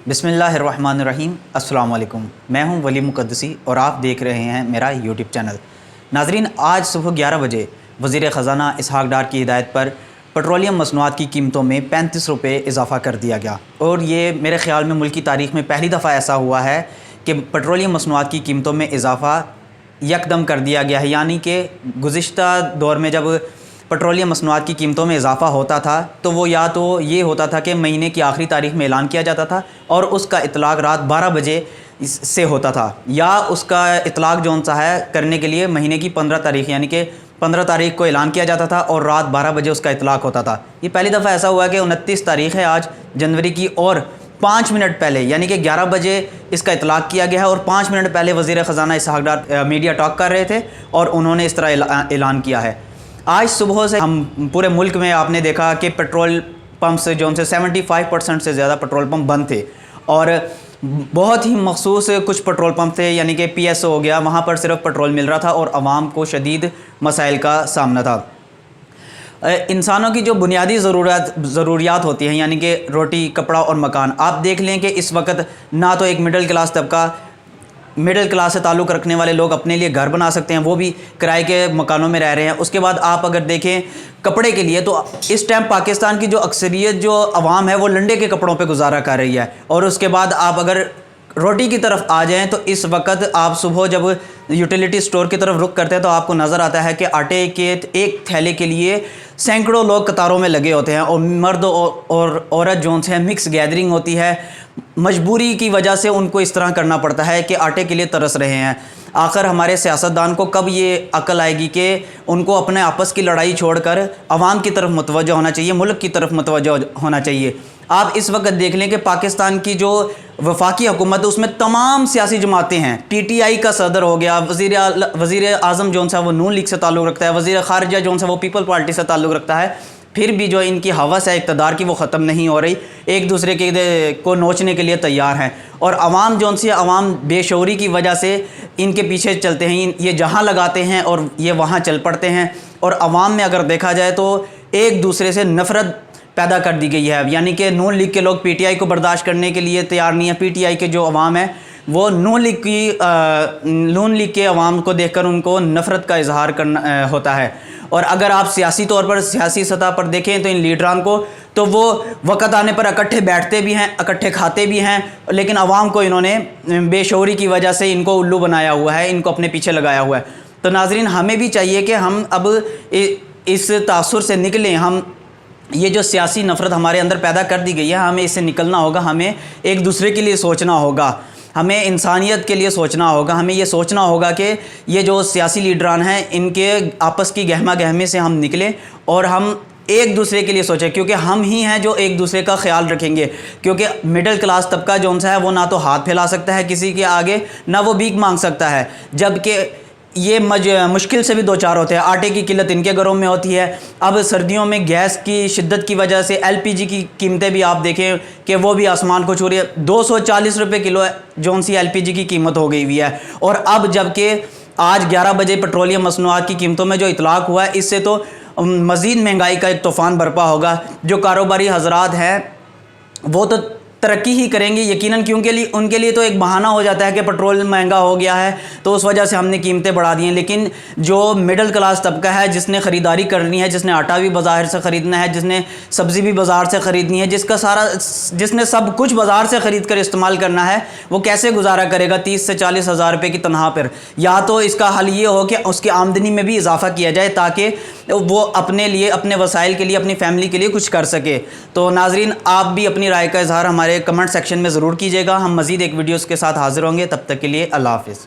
बिस्मिल्लाहिर्रहमानिर्रहीम। अस्सलाम वालेकुम। मैं हूं वली मुक़द्दसी और आप देख रहे हैं मेरा यूट्यूब चैनल। नाज़रीन, आज सुबह 11 बजे वज़ीर ख़ज़ाना इसहाक़ डार की हिदायत पर पेट्रोलियम मसनूआत की कीमतों में 35 रुपये इजाफ़ा कर दिया गया और ये मेरे ख़्याल में मुल्क की तारीख़ में पहली दफ़ा ऐसा हुआ है कि पेट्रोलियम मसनूआत की कीमतों में इजाफ़ा यकदम कर दिया गया है। यानी कि गुज़िश्ता दौर में जब पेट्रोलियम मसनूआत की कीमतों में इजाफ़ा होता था तो वो या तो ये होता था कि महीने की आखिरी तारीख़ में ऐलान किया जाता था और उसका इतलाक़ रात 12 बजे से होता था, या उसका इतलाक़ जो सा है करने के लिए महीने की 15 तारीख़ यानी कि 15 तारीख़ को ऐलान किया जाता था और रात 12 बजे उसका इतलाक़ होता था। ये पहली दफ़ा ऐसा हुआ कि 29 तारीख़ है आज जनवरी की और 5 मिनट पहले यानी कि 11 बजे इसका इतलाक़ किया गया है और 5 मिनट पहले वज़ीर ख़ज़ाना इसहाक़ डार मीडिया टॉक कर रहे थे और उन्होंने इस तरह ऐलान किया है। आज सुबह से हम पूरे मुल्क में आपने देखा कि पेट्रोल पंप से जो उनसे 75% से ज़्यादा पेट्रोल पंप बंद थे और बहुत ही मखसूस कुछ पेट्रोल पंप थे यानी कि PSO हो गया, वहाँ पर सिर्फ पेट्रोल मिल रहा था और आवाम को शदीद मसाइल का सामना था। इंसानों की जो बुनियादी ज़रूरियात होती हैं यानी कि रोटी, कपड़ा और मकान, आप देख लें कि इस वक्त ना तो एक मिडिल क्लास से ताल्लुक़ रखने वाले लोग अपने लिए घर बना सकते हैं, वो भी किराए के मकानों में रह रहे हैं। उसके बाद आप अगर देखें कपड़े के लिए तो इस टाइम पाकिस्तान की जो अक्सरियत जो अवाम है वो लंडे के कपड़ों पे गुजारा कर रही है। और उसके बाद आप अगर रोटी की तरफ आ जाएं तो इस वक्त आप सुबह जब यूटिलिटी स्टोर की तरफ रुख करते हैं तो आपको नज़र आता है कि आटे के एक थैले के लिए सैकड़ों लोग कतारों में लगे होते हैं और मर्द और औरत जो हैं मिक्स गैदरिंग होती है। मजबूरी की वजह से उनको इस तरह करना पड़ता है कि आटे के लिए तरस रहे हैं। आखिर हमारे सियासतदान को कब ये अकल आएगी कि उनको अपने आपस की लड़ाई छोड़कर आवाम की तरफ मुतवज्जो होना चाहिए, मुल्क की तरफ मुतवज्जो होना चाहिए। आप इस वक्त देख लें कि पाकिस्तान की जो वफाकी हुकूमत है उसमें तमाम सियासी जमातें हैं। TTI का सदर हो गया, वज़ीर आज़म जो सा वो नून लीग से ताल्लुक़ रखता है, वज़ीर ख़ारिजा जो सा वो पीपल पार्टी से ताल्लुक़ रखता है, फिर भी जो इनकी हवस है इक़्तिदार की वो ख़त्म नहीं हो रही, एक दूसरे को नोचने के लिए तैयार हैं। और अवाम जो सी अवाम बेशऊरी की वजह से इनके पीछे चलते हैं, ये जहाँ लगाते हैं और ये वहाँ चल पड़ते हैं। और अवाम में अगर देखा जाए तो एक दूसरे से नफ़रत पैदा कर दी गई है, यानी कि नून लीग के लोग PTI को बर्दाश्त करने के लिए तैयार नहीं है। PTI के जो अवाम है वो नून लीग के अवाम को देखकर उनको नफ़रत का इजहार करना होता है। और अगर आप सियासी तौर पर सियासी सतह पर देखें तो इन लीडरान को तो वो वक़्त आने पर इकट्ठे बैठते भी हैं, इकट्ठे खाते भी हैं, लेकिन अवाम को इन्होंने बेशऊरी की वजह से इनको उल्लू बनाया हुआ है, इनको अपने पीछे लगाया हुआ है। तो नाज़रीन, हमें भी चाहिए कि हम अब इस तासुर से निकलें। हम ये जो सियासी नफ़रत हमारे अंदर पैदा कर दी गई है, हमें इससे निकलना होगा। हमें एक दूसरे के लिए सोचना होगा, हमें इंसानियत के लिए सोचना होगा। हमें ये सोचना होगा कि ये जो सियासी लीडरान हैं इनके आपस की गहमा गहमी से हम निकलें और हम एक दूसरे के लिए सोचें, क्योंकि हम ही हैं जो एक दूसरे का ख्याल रखेंगे। क्योंकि मिडिल क्लास तबका जो सा है वो ना तो हाथ फैला सकता है किसी के आगे, ना वो भीख मांग सकता है, जबकि ये मुश्किल से भी दो चार होते हैं। आटे की किल्लत इनके घरों में होती है। अब सर्दियों में गैस की शिद्दत की वजह से LPG की कीमतें भी आप देखें कि वो भी आसमान को छू रही है। 240 रुपये किलो जो सी LPG की कीमत हो गई हुई है। और अब जबकि आज 11 बजे पेट्रोलियम मसनूआत की कीमतों में जो इतलाक़ हुआ है, इससे तो मज़ीद महंगाई का एक तूफ़ान बरपा होगा। जो कारोबारी हजरात हैं वो तो तरक्की ही करेंगे यकीनन, क्योंकि उनके लिए तो एक बहाना हो जाता है कि पेट्रोल महंगा हो गया है तो उस वजह से हमने कीमतें बढ़ा दी हैं। लेकिन जो मिडिल क्लास तबका है, जिसने ख़रीदारी करनी है, जिसने आटा भी बाज़ार से ख़रीदना है, जिसने सब्ज़ी भी बाज़ार से ख़रीदनी है, जिसने सब कुछ बाज़ार से ख़रीद कर इस्तेमाल करना है, वो कैसे गुजारा करेगा 30 से 40 हज़ार रुपये की तनख्वाह पर? या तो इसका हल ये हो कि उसकी आमदनी में भी इजाफ़ा किया जाए ताकि वो अपने लिए, अपने वसाइल के लिए, अपनी फ़ैमिली के लिए कुछ कर सके। तो नाज़रीन, आप भी अपनी राय का इज़हार हमारे कमेंट सेक्शन में ज़रूर कीजिएगा। हम मज़ीद एक वीडियोज़ के साथ हाज़िर होंगे, तब तक के लिए अल्लाह हाफ़िज़।